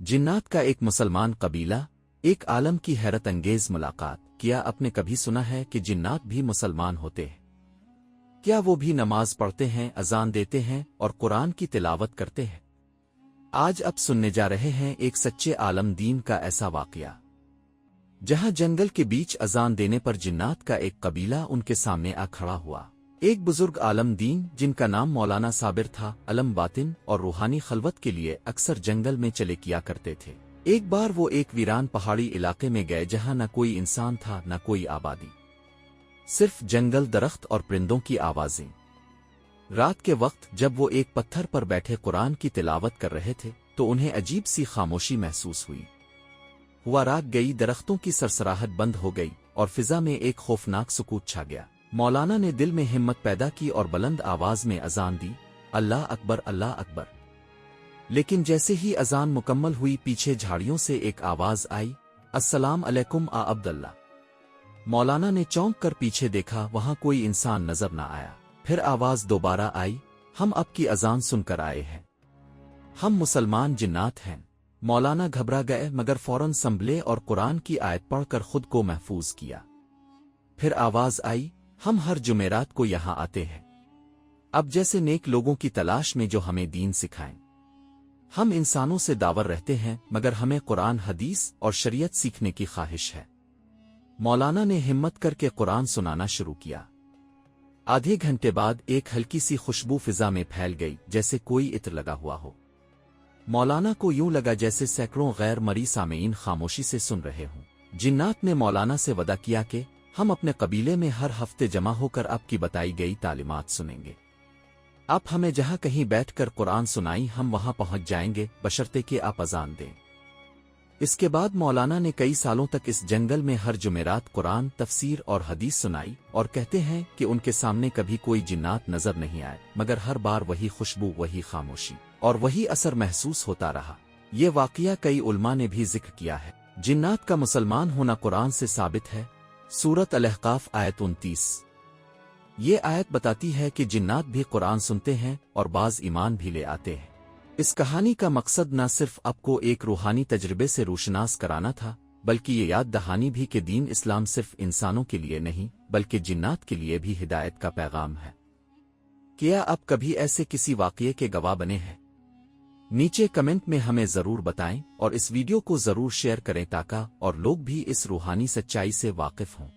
जिन्नात का एक मुसलमान कबीला एक आलम की हैरत अंगेज मुलाकात। क्या आपने कभी सुना है कि जिन्नात भी मुसलमान होते हैं? क्या वो भी नमाज पढ़ते हैं, अजान देते हैं और कुरान की तिलावत करते हैं? आज अब सुनने जा रहे हैं एक सच्चे आलम दीन का ऐसा वाकया, जहां जंगल के बीच अजान देने पर जिन्नात का एक कबीला उनके सामने आ खड़ा हुआ। एक बुजुर्ग आलम दीन जिनका नाम मौलाना साबिर था, अलम बातिन और रूहानी खलवत के लिए अक्सर जंगल में चले किया करते थे। एक बार वो एक वीरान पहाड़ी इलाके में गए जहां न कोई इंसान था न कोई आबादी, सिर्फ जंगल, दरख्त और परिंदों की आवाजें। रात के वक्त जब वो एक पत्थर पर बैठे कुरान की तिलावत कर रहे थे तो उन्हें अजीब सी खामोशी महसूस हुई। हुआ रात गई, दरख्तों की सरसराहट बंद हो गई और फिजा में एक खौफनाक सुकूत छा गया। मौलाना ने दिल में हिम्मत पैदा की और बुलंद आवाज में अजान दी, अल्लाह अकबर, अल्लाह अकबर। लेकिन जैसे ही अजान मुकम्मल हुई, पीछे झाड़ियों से एक आवाज आई, अस्सलाम अलैकुम आ अब्दुल्ला। मौलाना ने चौंक कर पीछे देखा, वहां कोई इंसान नजर न आया। फिर आवाज दोबारा आई, हम अब की अजान सुनकर आए हैं, हम मुसलमान जिन्नात हैं। मौलाना घबरा गए मगर फौरन संभले और कुरान की आयत पढ़कर खुद को महफूज किया। फिर आवाज आई, हम हर जुमेरात को यहां आते हैं, अब जैसे नेक लोगों की तलाश में जो हमें दीन सिखाएं। हम इंसानों से दावर रहते हैं मगर हमें कुरान, हदीस और शरीयत सीखने की ख्वाहिश है। मौलाना ने हिम्मत करके कुरान सुनाना शुरू किया। आधे घंटे बाद एक हल्की सी खुशबू फिजा में फैल गई, जैसे कोई इत्र लगा हुआ हो। मौलाना को यूं लगा जैसे सैकड़ों गैर मरी सामेईन खामोशी से सुन रहे हों। जिन्नात ने मौलाना से वदा किया कि हम अपने कबीले में हर हफ्ते जमा होकर आपकी बताई गई तालीमात सुनेंगे। आप हमें जहां कहीं बैठकर कुरान सुनाई, हम वहां पहुंच जाएंगे, बशर्ते कि आप अजान दें। इसके बाद मौलाना ने कई सालों तक इस जंगल में हर जुमेरात कुरान, तफसीर और हदीस सुनाई और कहते हैं कि उनके सामने कभी कोई जिन्नात नजर नहीं आए, मगर हर बार वही खुशबू, वही खामोशी और वही असर महसूस होता रहा। ये वाकया कई उलमा ने भी जिक्र किया है। जिन्नात का मुसलमान होना कुरान से साबित है। सूरत अल-अहकाफ आयत 29। ये आयत बताती है कि जिन्नात भी कुरान सुनते हैं और बाज ईमान भी ले आते हैं। इस कहानी का मकसद न सिर्फ आपको एक रूहानी तजर्बे से रोशनास कराना था, बल्कि ये याद दहानी भी कि दीन इस्लाम सिर्फ इंसानों के लिए नहीं बल्कि जिन्नात के लिए भी हिदायत का पैगाम है। क्या आप कभी ऐसे किसी वाकये के गवाह बने हैं? नीचे कमेंट में हमें जरूर बताएं और इस वीडियो को जरूर शेयर करें ताकि और लोग भी इस रूहानी सच्चाई से वाकिफ हों।